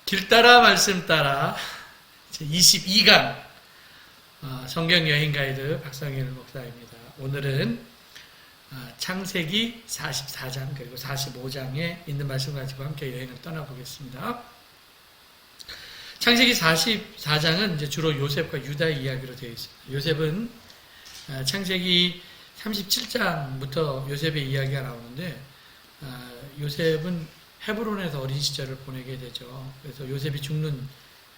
길 따라 말씀 따라 22강 성경 여행 가이드 박상일 목사입니다. 오늘은 창세기 44장 그리고 45장에 있는 말씀 가지고 함께 여행을 떠나보겠습니다. 창세기 44장은 이제 주로 요셉과 유다의 이야기로 되어 있습니다. 요셉은 창세기 37장부터 요셉의 이야기가 나오는데 요셉은 헤브론에서 어린 시절을 보내게 되죠. 그래서 요셉이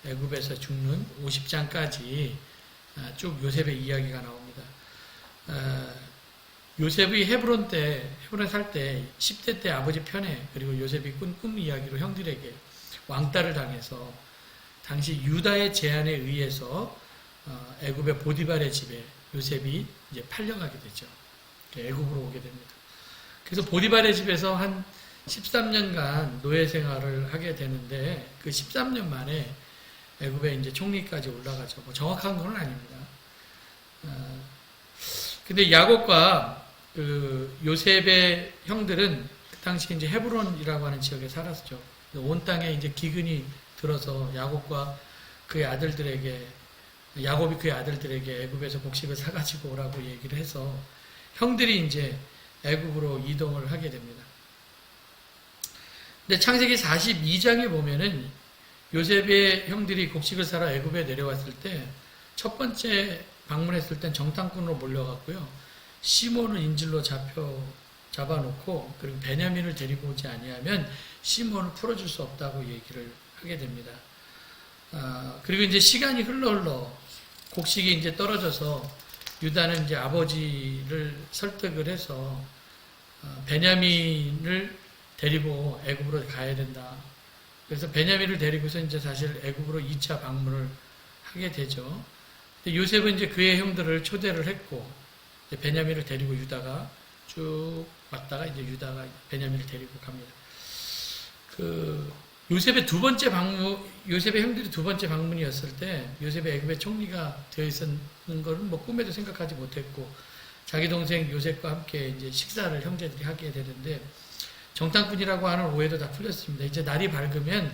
애굽에서 죽는 50장까지 쭉 요셉의 이야기가 나옵니다. 요셉이 헤브론에 살 때 10대 때 아버지 편에 그리고 요셉이 꾼 꿈 이야기로 형들에게 왕따를 당해서 당시 유다의 제안에 의해서 애굽의 보디발의 집에 요셉이 이제 팔려가게 되죠. 애굽으로 오게 됩니다. 그래서 보디발의 집에서 한 13년간 노예 생활을 하게 되는데 그 13년 만에 애굽의 이제 총리까지 올라가죠. 뭐 정확한 건 아닙니다. 근데 야곱과 그 요셉의 형들은 그 당시 이제 헤브론이라고 하는 지역에 살았죠. 온 땅에 이제 기근이 들어서 야곱이 그의 아들들에게 애굽에서 곡식을 사가지고 오라고 얘기를 해서 형들이 이제 애굽으로 이동을 하게 됩니다. 근데 창세기 42장에 보면은 요셉의 형들이 곡식을 사러 애굽에 내려왔을 때 첫 번째 방문했을 땐 정탐꾼으로 몰려갔고요. 시몬을 인질로 잡아놓고 그리고 베냐민을 데리고 오지 아니하면 시몬을 풀어줄 수 없다고 얘기를 하게 됩니다. 그리고 이제 시간이 흘러 곡식이 이제 떨어져서 유다는 이제 아버지를 설득을 해서 베냐민을 데리고 애굽으로 가야 된다. 그래서 베냐민을 데리고서 이제 사실 애굽으로 2차 방문을 하게 되죠. 근데 요셉은 이제 그의 형들을 초대를 했고, 베냐민을 데리고 유다가 쭉 왔다가 이제 유다가 베냐민을 데리고 갑니다. 요셉의 형들이 두 번째 방문이었을 때, 요셉의 애굽의 총리가 되어 있었는 거는 뭐 꿈에도 생각하지 못했고, 자기 동생 요셉과 함께 이제 식사를 형제들이 하게 되는데, 정탐꾼이라고 하는 오해도 다 풀렸습니다. 이제 날이 밝으면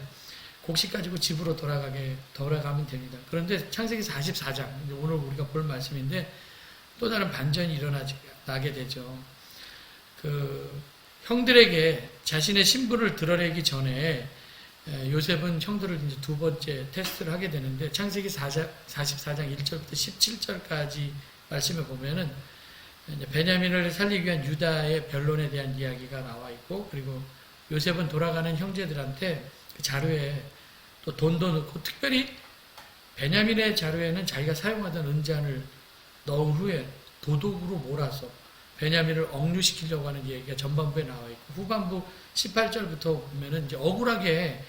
곡식 가지고 집으로 돌아가면 됩니다. 그런데 창세기 44장, 오늘 우리가 볼 말씀인데 또 다른 반전이 일어나게 되죠. 형들에게 자신의 신분을 드러내기 전에 요셉은 형들을 이제 두 번째 테스트를 하게 되는데 창세기 44장 1절부터 17절까지 말씀을 보면은 베냐민을 살리기 위한 유다의 변론에 대한 이야기가 나와 있고, 그리고 요셉은 돌아가는 형제들한테 그 자루에 또 돈도 넣고, 특별히 베냐민의 자루에는 자기가 사용하던 은잔을 넣은 후에 도둑으로 몰아서 베냐민을 억류시키려고 하는 얘기가 전반부에 나와 있고, 후반부 18절부터 보면은 이제 억울하게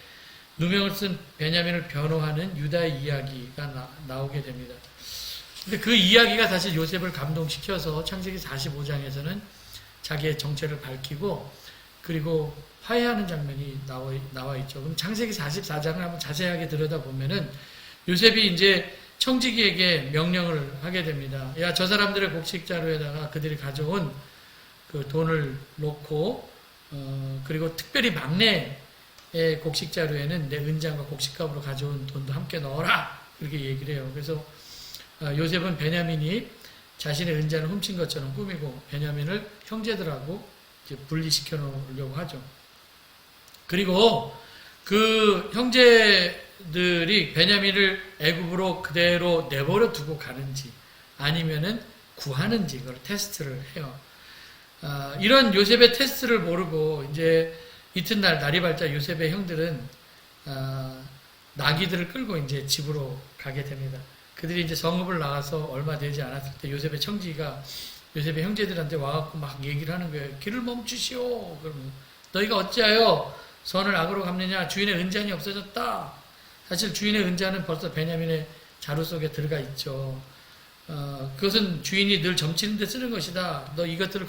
누명을 쓴 베냐민을 변호하는 유다의 이야기가 나오게 됩니다. 근데 그 이야기가 사실 요셉을 감동시켜서 창세기 45장에서는 자기의 정체를 밝히고 그리고 화해하는 장면이 나와 있죠. 그럼 창세기 44장을 한번 자세하게 들여다보면은 요셉이 이제 청지기에게 명령을 하게 됩니다. 야, 저 사람들의 곡식 자루에다가 그들이 가져온 그 돈을 놓고, 그리고 특별히 막내의 곡식 자루에는 내 은장과 곡식값으로 가져온 돈도 함께 넣어라. 그렇게 얘기를 해요. 그래서 요셉은 베냐민이 자신의 은잔을 훔친 것처럼 꾸미고 베냐민을 형제들하고 이제 분리시켜 놓으려고 하죠. 그리고 그 형제들이 베냐민을 애굽으로 그대로 내버려 두고 가는지 아니면은 구하는지 그걸 테스트를 해요. 이런 요셉의 테스트를 모르고 이제 이튿날 날이 밝자 요셉의 형들은 나귀들을 끌고 이제 집으로 가게 됩니다. 그들이 이제 성읍을 나가서 얼마 되지 않았을 때 요셉의 청지가 요셉의 형제들한테 와갖고 막 얘기를 하는 거예요. 길을 멈추시오. 그러면 너희가 어찌하여 선을 악으로 갚느냐? 주인의 은잔이 없어졌다. 사실 주인의 은잔은 벌써 베냐민의 자루 속에 들어가 있죠. 그것은 주인이 늘 점치는 데 쓰는 것이다. 너 이것들을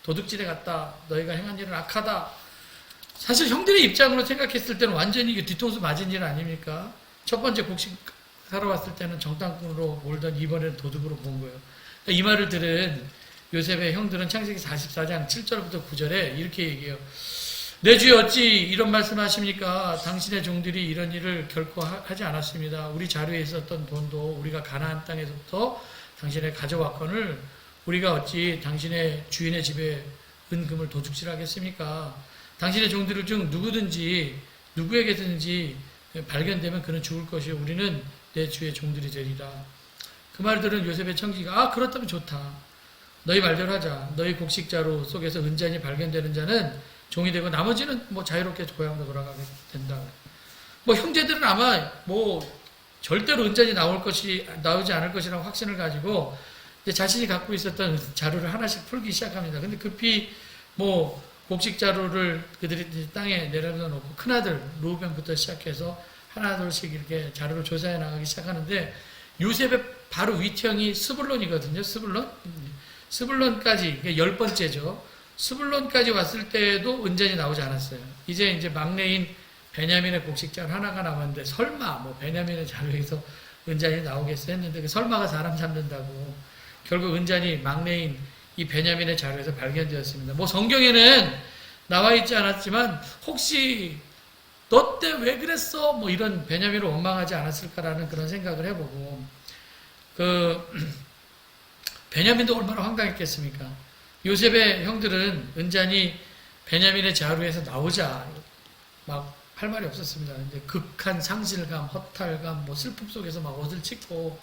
도둑질해 갔다. 너희가 행한 일은 악하다. 사실 형들의 입장으로 생각했을 때는 완전히 이게 뒤통수 맞은 일 아닙니까? 첫 번째 곡식 사러 왔을 때는 정탐꾼으로 몰던 이번에는 도둑으로 본 거예요. 이 말을 들은 요셉의 형들은 창세기 44장 7절부터 9절에 이렇게 얘기해요. 내 주에 어찌 이런 말씀하십니까? 당신의 종들이 이런 일을 결코 하지 않았습니다. 우리 자루에 있었던 돈도 우리가 가나안 땅에서부터 당신의 가져왔거늘 우리가 어찌 당신의 주인의 집에 은금을 도둑질하겠습니까? 당신의 종들 중 누구든지 누구에게든지 발견되면 그는 죽을 것이요 우리는 내 주의 종들이 되리라. 그 말을 들은 요셉의 청지기가 그렇다면 좋다. 너희 말대로 하자. 너희 곡식자루 속에서 은잔이 발견되는 자는 종이 되고 나머지는 뭐 자유롭게 고향으로 돌아가게 된다. 뭐 형제들은 아마 뭐 절대로 은잔이 나오지 않을 것이라고 확신을 가지고 이제 자신이 갖고 있었던 자루를 하나씩 풀기 시작합니다. 근데 급히 뭐 곡식 자루를 그들이 땅에 내려놓고 큰아들 루벤부터 시작해서 하나둘씩 이렇게 자루를 조사해 나가기 시작하는데 요셉의 바로 윗형이 스불론이거든요. 스불론까지 10번째죠. 스불론까지 왔을 때도 은잔이 나오지 않았어요. 이제 막내인 베냐민의 곡식자루 하나가 남았는데 설마 뭐 베냐민의 자루에서 은잔이 나오겠어 했는데 그 설마가 사람 잡는다고 결국 은잔이 막내인 이 베냐민의 자루에서 발견되었습니다. 뭐 성경에는 나와 있지 않았지만 혹시 너 때 왜 그랬어? 뭐 이런 베냐민을 원망하지 않았을까라는 그런 생각을 해보고 베냐민도 얼마나 황당했겠습니까? 요셉의 형들은 은잔이 베냐민의 자루에서 나오자 막 할 말이 없었습니다. 이제 극한 상실감, 허탈감, 뭐 슬픔 속에서 막 옷을 찢고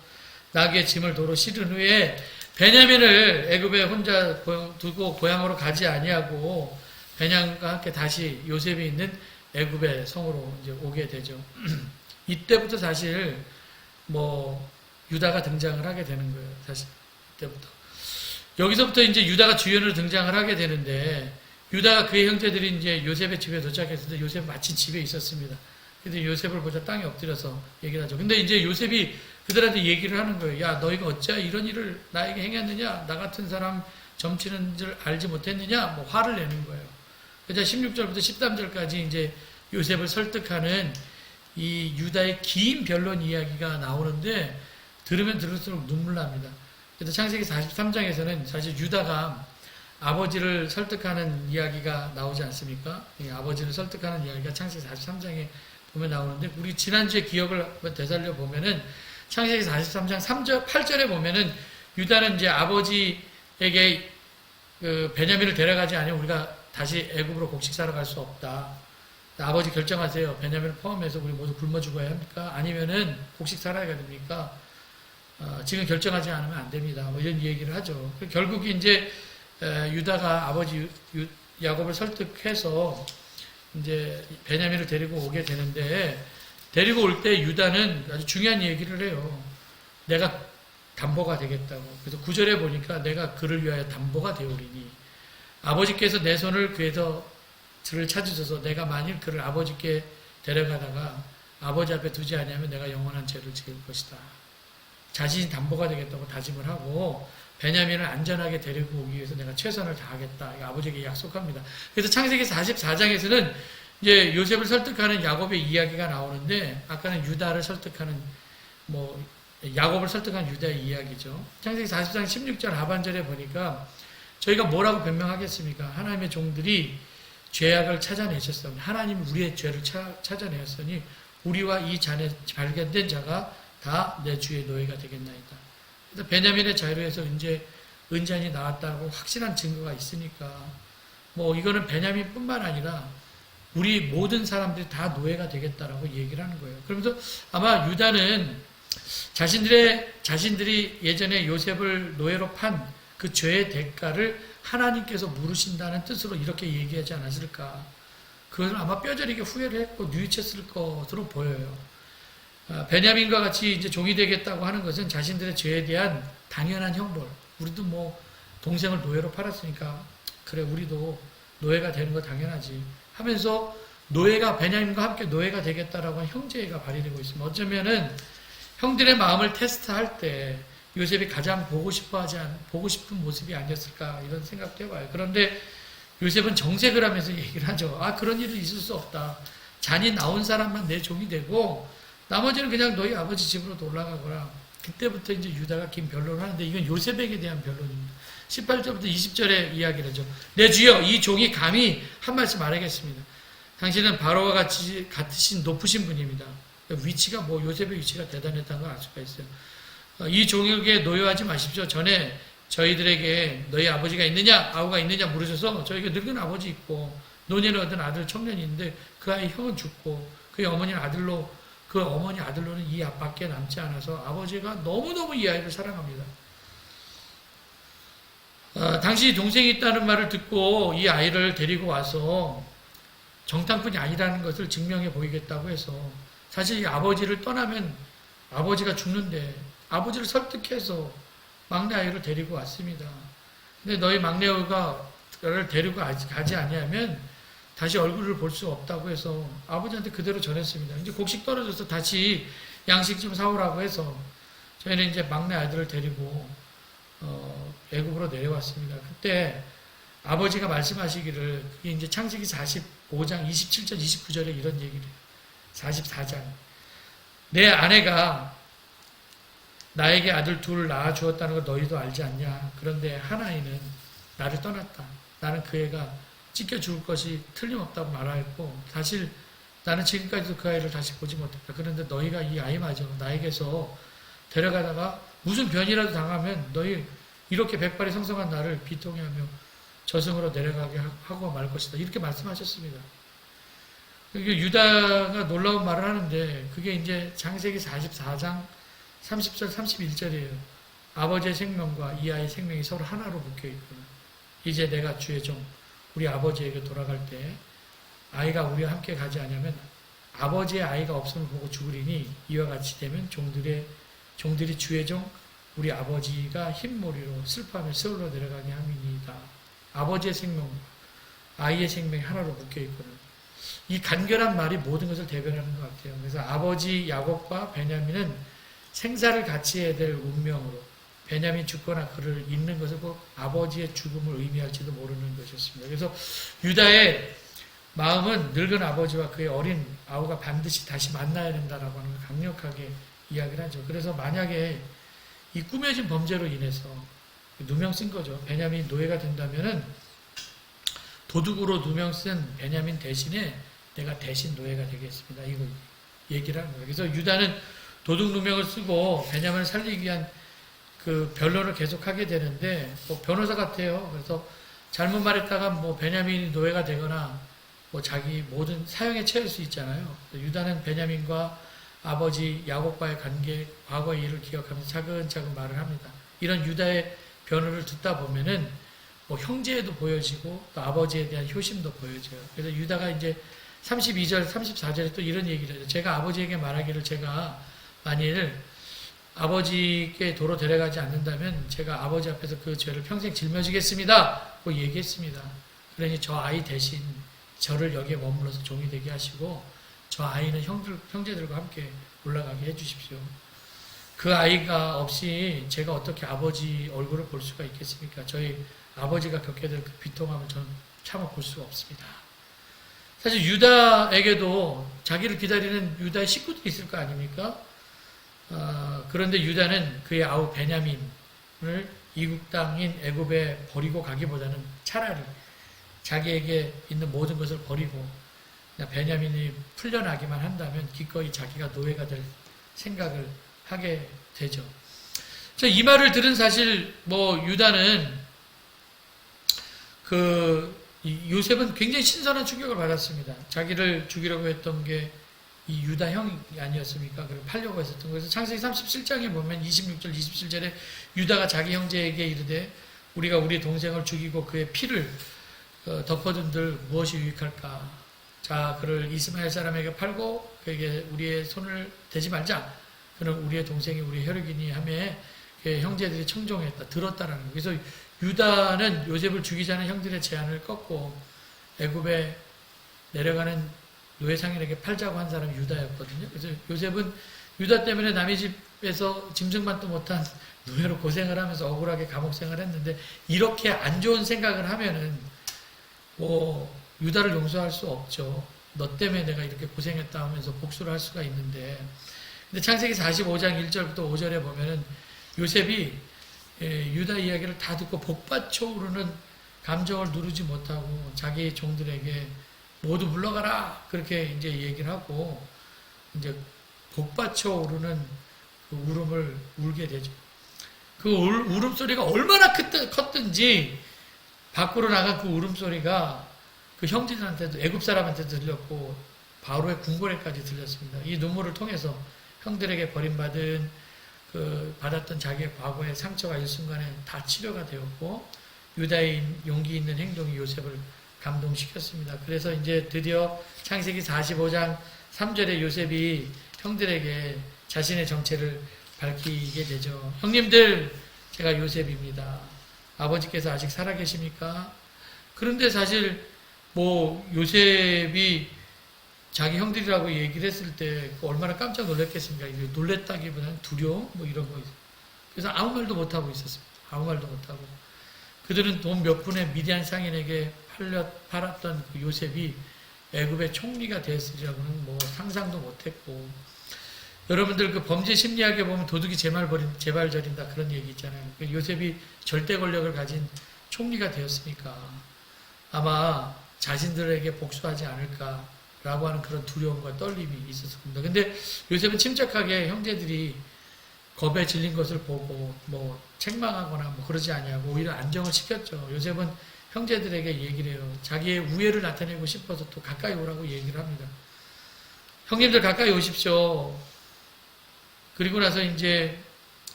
나귀의 짐을 도로 실은 후에 베냐민을 애굽에 혼자 두고 고향으로 가지 아니하고 베냐민과 함께 다시 요셉이 있는 애굽의 성으로 이제 오게 되죠. 이때부터 사실 뭐 유다가 등장을 하게 되는 거예요. 사실 이때부터 여기서부터 이제 유다가 주연으로 등장을 하게 되는데 유다가 그의 형제들이 이제 요셉의 집에 도착했을 때 요셉 마침 집에 있었습니다. 근데 요셉을 보자 땅에 엎드려서 얘기를 하죠. 근데 이제 요셉이 그들한테 얘기를 하는 거예요. 야, 너희가 어찌 이런 일을 나에게 행했느냐? 나 같은 사람 점치는 줄 알지 못했느냐? 뭐 화를 내는 거예요. 그래서 16절부터 13절까지 이제 요셉을 설득하는 이 유다의 긴 변론 이야기가 나오는데 들으면 들을수록 눈물 납니다. 그래서 창세기 43장에서는 사실 유다가 아버지를 설득하는 이야기가 나오지 않습니까? 아버지를 설득하는 이야기가 창세기 43장에 보면 나오는데 우리 지난주에 기억을 되살려 보면은 창세기 43장 3절, 8절에 보면은 유다는 이제 아버지에게 그 베냐민을 데려가지 않으면 우리가 다시 애굽으로 곡식 사러 갈 수 없다. 아버지 결정하세요. 베냐민을 포함해서 우리 모두 굶어 죽어야 합니까? 아니면은 곡식 살아야 됩니까? 지금 결정하지 않으면 안 됩니다. 뭐 이런 얘기를 하죠. 결국 이제 유다가 아버지 야곱을 설득해서 이제 베냐민을 데리고 오게 되는데 데리고 올 때 유다는 아주 중요한 얘기를 해요. 내가 담보가 되겠다고. 그래서 9절에 보니까 내가 그를 위하여 담보가 되오리니 아버지께서 내 손을 그에서 들을 찾으셔서 내가 만일 그를 아버지께 데려가다가 아버지 앞에 두지 아니하면 내가 영원한 죄를 지을 것이다. 자신이 담보가 되겠다고 다짐을 하고 베냐민을 안전하게 데리고 오기 위해서 내가 최선을 다하겠다. 아버지에게 약속합니다. 그래서 창세기 44장에서는 이제 요셉을 설득하는 야곱의 이야기가 나오는데 아까는 유다를 설득하는 뭐 야곱을 설득한 유다의 이야기죠. 창세기 44장 16절 하반절에 보니까 저희가 뭐라고 변명하겠습니까? 하나님의 종들이 죄악을 찾아내셨습니다. 하나님이 우리의 죄를 찾아내었으니 우리와 이 잔에 발견된 자가 다 내 주의 노예가 되겠나이다. 그래서 베냐민의 자유에서 이제 은잔이 나왔다고 확실한 증거가 있으니까 뭐 이거는 베냐민뿐만 아니라 우리 모든 사람들이 다 노예가 되겠다라고 얘기를 하는 거예요. 그러면서 아마 유다는 자신들이 예전에 요셉을 노예로 판 그 죄의 대가를 하나님께서 물으신다는 뜻으로 이렇게 얘기하지 않았을까. 그것을 아마 뼈저리게 후회를 했고 뉘우쳤을 것으로 보여요. 베냐민과 같이 이제 종이 되겠다고 하는 것은 자신들의 죄에 대한 당연한 형벌. 우리도 뭐 동생을 노예로 팔았으니까 그래 우리도 노예가 되는 거 당연하지 하면서 노예가 베냐민과 함께 노예가 되겠다라고 하는 형제가 발휘되고 있습니다. 어쩌면은 형들의 마음을 테스트할 때 요셉이 가장 보고 싶은 모습이 아니었을까 이런 생각도 해봐요. 그런데 요셉은 정색을 하면서 얘기를 하죠. 그런 일은 있을 수 없다. 잔이 나온 사람만 내 종이 되고 나머지는 그냥 너희 아버지 집으로 올라가거라. 그때부터 이제 유다가 긴 변론을 하는데 이건 요셉에게 대한 변론입니다. 18절부터 20절의 이야기를 하죠. 내 주여 이 종이 감히 한 말씀 말하겠습니다. 당신은 바로와 같으신 높으신 분입니다. 위치가 요셉의 위치가 대단했다는 걸 알 수가 있어요. 이 종에게 노여하지 마십시오. 전에 저희들에게 너희 아버지가 있느냐 아우가 있느냐 물으셔서 저희가 늙은 아버지 있고 노년을 얻은 아들 청년이 있는데 그 아이 형은 죽고 그 어머니 아들로는 이 앞밖에 남지 않아서 아버지가 너무너무 이 아이를 사랑합니다. 당신이 동생이 있다는 말을 듣고 이 아이를 데리고 와서 정탐꾼이 아니라는 것을 증명해 보이겠다고 해서 사실 이 아버지를 떠나면 아버지가 죽는데 아버지를 설득해서 막내 아이를 데리고 왔습니다. 근데 너희 막내가 데리고 가지 아니하면 다시 얼굴을 볼 수 없다고 해서 아버지한테 그대로 전했습니다. 이제 곡식 떨어져서 다시 양식 좀 사오라고 해서 저희는 이제 막내 아이들을 데리고 애굽으로 내려왔습니다. 그때 아버지가 말씀하시기를 그게 이제 창세기 45장 27절 29절에 이런 얘기를 해요. 44장 내 아내가 나에게 아들 둘을 낳아 주었다는 걸 너희도 알지 않냐. 그런데 한 아이는 나를 떠났다. 나는 그 애가 찢겨 죽을 것이 틀림없다고 말하였고 사실 나는 지금까지도 그 아이를 다시 보지 못했다. 그런데 너희가 이 아이마저 나에게서 데려가다가 무슨 변이라도 당하면 너희 이렇게 백발이 성성한 나를 비통해하며 저승으로 내려가게 하고 말 것이다. 이렇게 말씀하셨습니다. 유다가 놀라운 말을 하는데 그게 이제 창세기 44장 30절 31절이에요. 아버지의 생명과 이 아이의 생명이 서로 하나로 묶여있구나. 이제 내가 주의 종 우리 아버지에게 돌아갈 때 아이가 우리와 함께 가지 않으면 아버지의 아이가 없음을 보고 죽으리니 이와 같이 되면 종들이 주의 종 우리 아버지가 흰머리로 슬퍼하며 세월로 내려가게 함이니이다. 아버지의 생명과 아이의 생명이 하나로 묶여있구나. 이 간결한 말이 모든 것을 대변하는 것 같아요. 그래서 아버지 야곱과 베냐민은 생사를 같이 해야 될 운명으로 베냐민 죽거나 그를 잇는 것을 꼭 아버지의 죽음을 의미할지도 모르는 것이었습니다. 그래서 유다의 마음은 늙은 아버지와 그의 어린 아우가 반드시 다시 만나야 된다라고 하는 걸 강력하게 이야기를 하죠. 그래서 만약에 이 꾸며진 범죄로 인해서 누명 쓴 거죠. 베냐민이 노예가 된다면은 도둑으로 누명 쓴 베냐민 대신에 내가 대신 노예가 되겠습니다. 이거 얘기를 하는 거예요. 그래서 유다는 도둑 누명을 쓰고 베냐민을 살리기 위한 그 변론을 계속하게 되는데 변호사 같아요. 그래서 잘못 말했다가 베냐민이 노예가 되거나 자기 모든 사형에 처할 수 있잖아요. 유다는 베냐민과 아버지 야곱과의 관계, 과거의 일을 기억하면서 차근차근 말을 합니다. 이런 유다의 변호를 듣다 보면은 형제에도 보여지고 또 아버지에 대한 효심도 보여져요. 그래서 유다가 이제 32절, 34절에 또 이런 얘기를 하죠. 제가 아버지에게 말하기를 제가 만일 아버지께 도로 데려가지 않는다면 제가 아버지 앞에서 그 죄를 평생 짊어지겠습니다. 고 얘기했습니다. 그러니 저 아이 대신 저를 여기에 머물러서 종이 되게 하시고 저 아이는 형제들과 함께 올라가게 해주십시오. 그 아이가 없이 제가 어떻게 아버지 얼굴을 볼 수가 있겠습니까? 저희 아버지가 겪게 될 그 비통함을 저는 참아 볼 수가 없습니다. 사실 유다에게도 자기를 기다리는 유다의 식구들이 있을 거 아닙니까? 그런데 유다는 그의 아우 베냐민을 이국 땅인 애굽에 버리고 가기보다는 차라리 자기에게 있는 모든 것을 버리고 베냐민이 풀려나기만 한다면 기꺼이 자기가 노예가 될 생각을 하게 되죠. 이 말을 들은 사실 유다는 요셉은 굉장히 신선한 충격을 받았습니다. 자기를 죽이려고 했던 게 이 유다 형이 아니었습니까? 그리고 팔려고 했었던 거에서 창세기 37장에 보면 26절, 27절에 유다가 자기 형제에게 이르되 우리가 우리 동생을 죽이고 그의 피를 덮어둔들 무엇이 유익할까? 자, 그를 이스마엘 사람에게 팔고 그에게 우리의 손을 대지 말자. 그는 우리의 동생이 우리 혈육이니 하며 형제들이 청종했다. 들었다라는 거예요. 그래서 유다는 요셉을 죽이자는 형들의 제안을 꺾고 애굽에 내려가는 노예상인에게 팔자고 한 사람이 유다였거든요. 그래서 요셉은 유다 때문에 남의 집에서 짐승만도 못한 노예로 고생을 하면서 억울하게 감옥생활을 했는데 이렇게 안 좋은 생각을 하면은 유다를 용서할 수 없죠. 너 때문에 내가 이렇게 고생했다 하면서 복수를 할 수가 있는데 근데 창세기 45장 1절부터 5절에 보면은 요셉이 유다 이야기를 다 듣고 복받쳐 오르는 감정을 누르지 못하고 자기 종들에게 모두 물러가라 그렇게 이제 얘기를 하고 이제 복받쳐 오르는 그 울음을 울게 되죠. 그 울음소리가 얼마나 컸든지 밖으로 나간 그 울음소리가 그 형제들한테도 애굽 사람한테도 들렸고 바로의 궁궐에까지 들렸습니다. 이 눈물을 통해서 형들에게 버림받은 그 받았던 자기의 과거의 상처가 이 순간에 다 치료가 되었고 유다의 용기 있는 행동이 요셉을 감동시켰습니다. 그래서 이제 드디어 창세기 45장 3절에 요셉이 형들에게 자신의 정체를 밝히게 되죠. 형님들, 제가 요셉입니다. 아버지께서 아직 살아계십니까? 그런데 사실 뭐 요셉이 자기 형들이라고 얘기를 했을 때 얼마나 깜짝 놀랐겠습니까? 놀랬다기보다는 두려움 뭐 이런 거. 그래서 아무 말도 못하고 있었습니다. 아무 말도 못하고. 그들은 돈 몇 푼에 미디안 상인에게 팔았던 그 요셉이 애굽의 총리가 되었으리라고는 뭐 상상도 못했고, 여러분들 그 범죄 심리학에 보면 도둑이 제발 저린다 그런 얘기 있잖아요. 요셉이 절대 권력을 가진 총리가 되었으니까 아마 자신들에게 복수하지 않을까라고 하는 그런 두려움과 떨림이 있었을 겁니다. 근데 요셉은 침착하게 형제들이 겁에 질린 것을 보고 뭐 책망하거나 뭐 그러지 아니하고 오히려 안정을 시켰죠. 요셉은 형제들에게 얘기를 해요. 자기의 우애를 나타내고 싶어서 또 가까이 오라고 얘기를 합니다. 형님들 가까이 오십시오. 그리고 나서 이제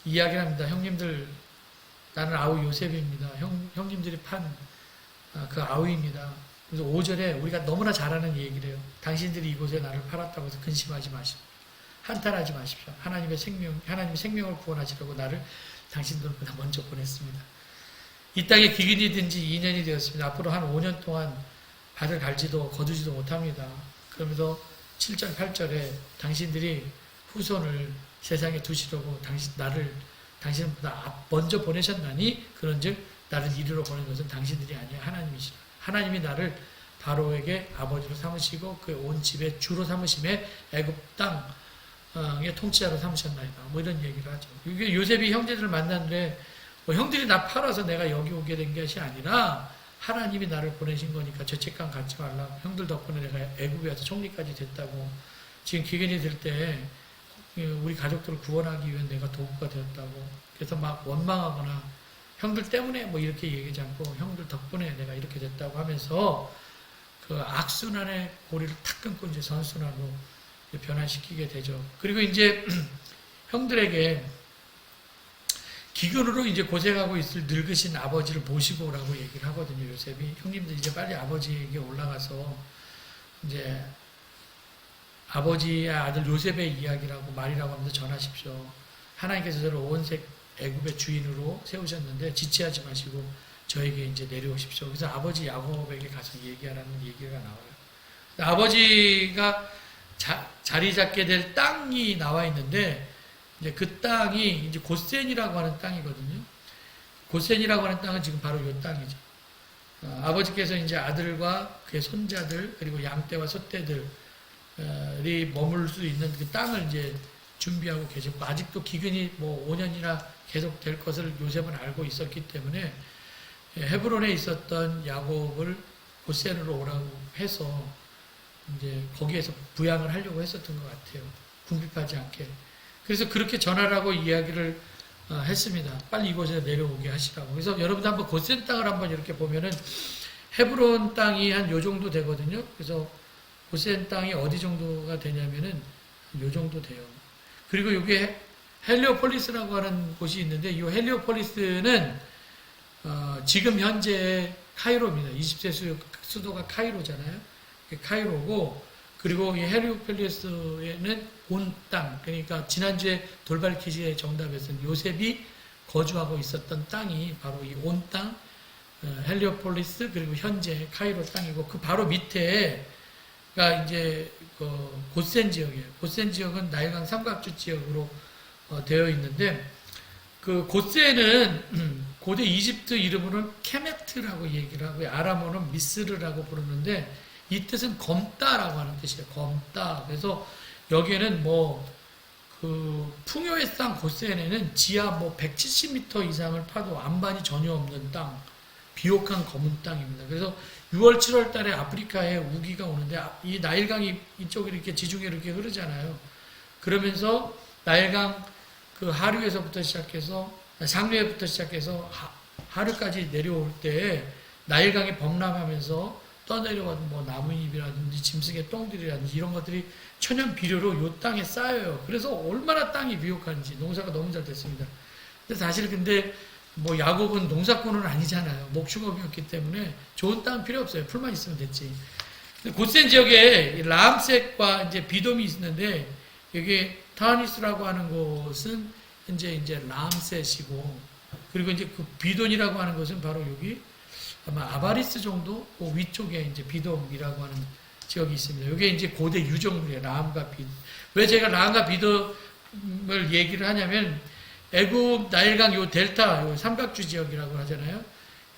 이야기를 합니다. 형님들, 나는 아우 요셉입니다. 형님들이 판 그 아우입니다. 그래서 5절에 우리가 너무나 잘 아는 얘기를 해요. 당신들이 이곳에 나를 팔았다고 해서 근심하지 마십시오. 한탄하지 마십시오. 하나님의 생명을 구원하시려고 나를 당신들보다 먼저 보냈습니다. 이 땅에 기근이 든 지 2년이 되었습니다. 앞으로 한 5년 동안 밭을 갈지도 거두지도 못합니다. 그러면서 7절, 8절에 당신들이 후손을 세상에 두시려고 당신보다 먼저 보내셨나니 그런즉 나를 이리로 보낸 것은 당신들이 아니라 하나님이시라. 하나님이 나를 바로에게 아버지로 삼으시고 그 온 집의 주로 삼으심에 애굽 땅의 통치자로 삼으셨나이다. 뭐 이런 얘기를 하죠. 이게 요셉이 형제들을 만났는데 뭐 형들이 나 팔아서 내가 여기 오게 된 것이 아니라 하나님이 나를 보내신 거니까 죄책감 갖지 말라. 형들 덕분에 내가 애굽에 와서 총리까지 됐다고. 지금 기근이 될 때 우리 가족들을 구원하기 위해 내가 도구가 되었다고. 그래서 막 원망하거나 형들 때문에 뭐 이렇게 얘기하지 않고 형들 덕분에 내가 이렇게 됐다고 하면서 그 악순환의 고리를 탁 끊고 이제 선순환으로 변화시키게 되죠. 그리고 이제 형들에게 기근으로 이제 고생하고 있을 늙으신 아버지를 모시고 오라고 얘기를 하거든요. 요셉이 형님들 이제 빨리 아버지에게 올라가서 이제 아버지의 아들 요셉의 이야기라고 말이라고 하면서 전하십시오. 하나님께서 저를 온 애굽의 주인으로 세우셨는데 지체하지 마시고 저에게 이제 내려오십시오. 그래서 아버지 야곱에게 가서 얘기하라는 얘기가 나와요. 아버지가 자리 잡게 될 땅이 나와 있는데 이제 그 땅이 이제 고센이라고 하는 땅이거든요. 고센이라고 하는 땅은 지금 바로 이 땅이죠. 아버지께서 이제 아들과 그의 손자들 그리고 양떼와 소떼들이 머물 수 있는 그 땅을 이제 준비하고 계셨고 아직도 기근이 뭐 5년이나 계속 될 것을 요셉은 알고 있었기 때문에 헤브론에 있었던 야곱을 고센으로 오라고 해서 이제 거기에서 부양을 하려고 했었던 것 같아요. 궁핍하지 않게. 그래서 그렇게 전하라고 이야기를 했습니다. 빨리 이곳에 내려오게 하시라고. 그래서 여러분도 한번 고센 땅을 한번 이렇게 보면은 헤브론 땅이 한 요 정도 되거든요. 그래서 고센 땅이 어디 정도가 되냐면은 요 정도 돼요. 그리고 여기에 헬리오폴리스라고 하는 곳이 있는데 이 헬리오폴리스는 지금 현재 카이로입니다. 이집트의 수도가 카이로잖아요. 카이로고 그리고 이 헬리오폴리스에는 온 땅, 그러니까 지난주에 돌발 퀴즈의 정답에서는 요셉이 거주하고 있었던 땅이 바로 이 온 땅, 헬리오폴리스 그리고 현재 카이로 땅이고 그 바로 밑에가 이제 고센 지역이에요. 고센 지역은 나일강 삼각주 지역으로 되어 있는데 그 고센은 고대 이집트 이름으로는 케메트라고 얘기를 하고요. 아람어는 미스르라고 부르는데 이 뜻은 검다라고 하는 뜻이에요. 검다. 그래서 여기에는 뭐 풍요의 땅 고센에는 지하 뭐 170m 이상을 파도 안반이 전혀 없는 땅, 비옥한 검은 땅입니다. 그래서 6월, 7월 달에 아프리카에 우기가 오는데 이 나일강이 이쪽으로 이렇게 지중해 이렇게 흐르잖아요. 그러면서 나일강 그 하류에서부터 시작해서 상류에부터 시작해서 하류까지 내려올 때 나일강이 범람하면서 떠내려온 뭐 나뭇잎이라든지 짐승의 똥들이라든지 이런 것들이 천연 비료로 이 땅에 쌓여요. 그래서 얼마나 땅이 비옥한지 농사가 너무 잘 됐습니다. 근데 사실 뭐 야곱은 농사꾼은 아니잖아요. 목축업이었기 때문에 좋은 땅 필요 없어요. 풀만 있으면 됐지. 고센 지역에 라암셋과 이제 비돔이 있는데 여기 타하니스라고 하는 곳은 이제 라암셋이고 그리고 이제 그 비돈이라고 하는 것은 바로 여기 아마 아바리스 정도 그 위쪽에 이제 비돔이라고 하는 지역이 있습니다. 이게 이제 고대 유적물이에요. 라암과 비돔. 왜 제가 라암과 비돔을 얘기를 하냐면 애굽 나일강 요 델타 요 삼각주 지역이라고 하잖아요.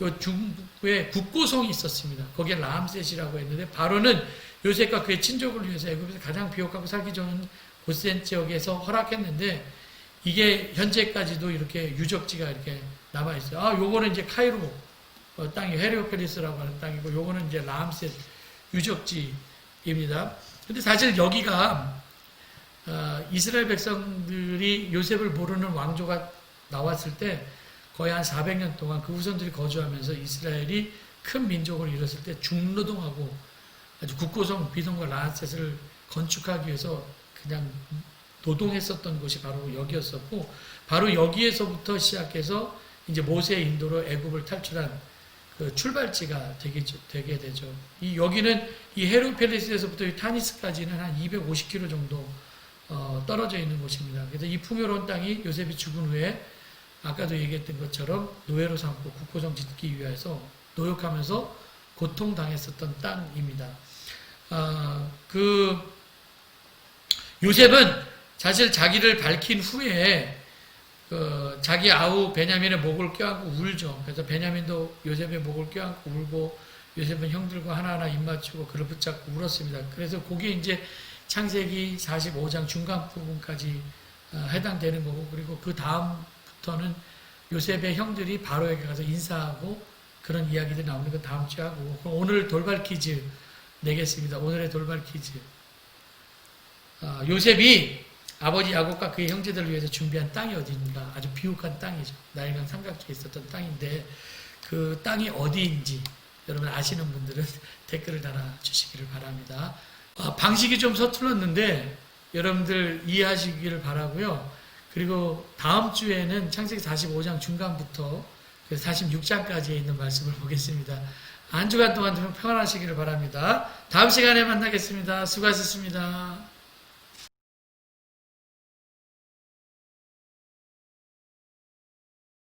요 중부에 국고성이 있었습니다. 거기에 라암셋이라고 했는데 바로는 요셉과 그의 친족을 위해서 애굽에서 가장 비옥하고 살기 좋은 고센 지역에서 허락했는데 이게 현재까지도 이렇게 유적지가 이렇게 남아 있어요. 요거는 이제 카이로 땅이 헤리오펠리스라고 하는 땅이고 요거는 이제 라암셋 유적지입니다. 근데 사실 여기가 이스라엘 백성들이 요셉을 모르는 왕조가 나왔을 때 거의 한 400년 동안 그 후손들이 거주하면서 이스라엘이 큰 민족을 이뤘을 때 중노동하고 아주 국고성 비돔과 라암셋을 건축하기 위해서 그냥 노동했었던 곳이 바로 여기였었고 바로 여기에서부터 시작해서 이제 모세의 인도로 애굽을 탈출한 그 출발지가 되게 되죠. 여기는 이 헤르펠리스에서부터 이 타니스까지는 한 250km 정도 떨어져 있는 곳입니다. 그래서 이 풍요로운 땅이 요셉이 죽은 후에 아까도 얘기했던 것처럼 노예로 삼고 국고성 짓기 위해서 노역하면서 고통당했었던 땅입니다. 요셉은 사실 자기를 밝힌 후에 자기 아우 베냐민의 목을 껴안고 울죠. 그래서 베냐민도 요셉의 목을 껴안고 울고 요셉은 형들과 하나하나 입 맞추고 그를 붙잡고 울었습니다. 그래서 그게 이제 창세기 45장 중간 부분까지 해당되는 거고 그리고 그 다음부터는 요셉의 형들이 바로에게 가서 인사하고 그런 이야기들이 나오는 거 다음 주에 하고 오늘 돌발 퀴즈 내겠습니다. 오늘의 돌발 퀴즈. 요셉이 아버지 야곱과 그의 형제들을 위해서 준비한 땅이 어디인가? 아주 비옥한 땅이죠. 나일강 삼각지에 있었던 땅인데 그 땅이 어디인지 여러분 아시는 분들은 댓글을 달아주시기를 바랍니다. 방식이 좀 서툴렀는데 여러분들 이해하시기를 바라고요. 그리고 다음 주에는 창세기 45장 중간부터 46장까지에 있는 말씀을 보겠습니다. 한 주간 동안 좀 평안하시기를 바랍니다. 다음 시간에 만나겠습니다. 수고하셨습니다.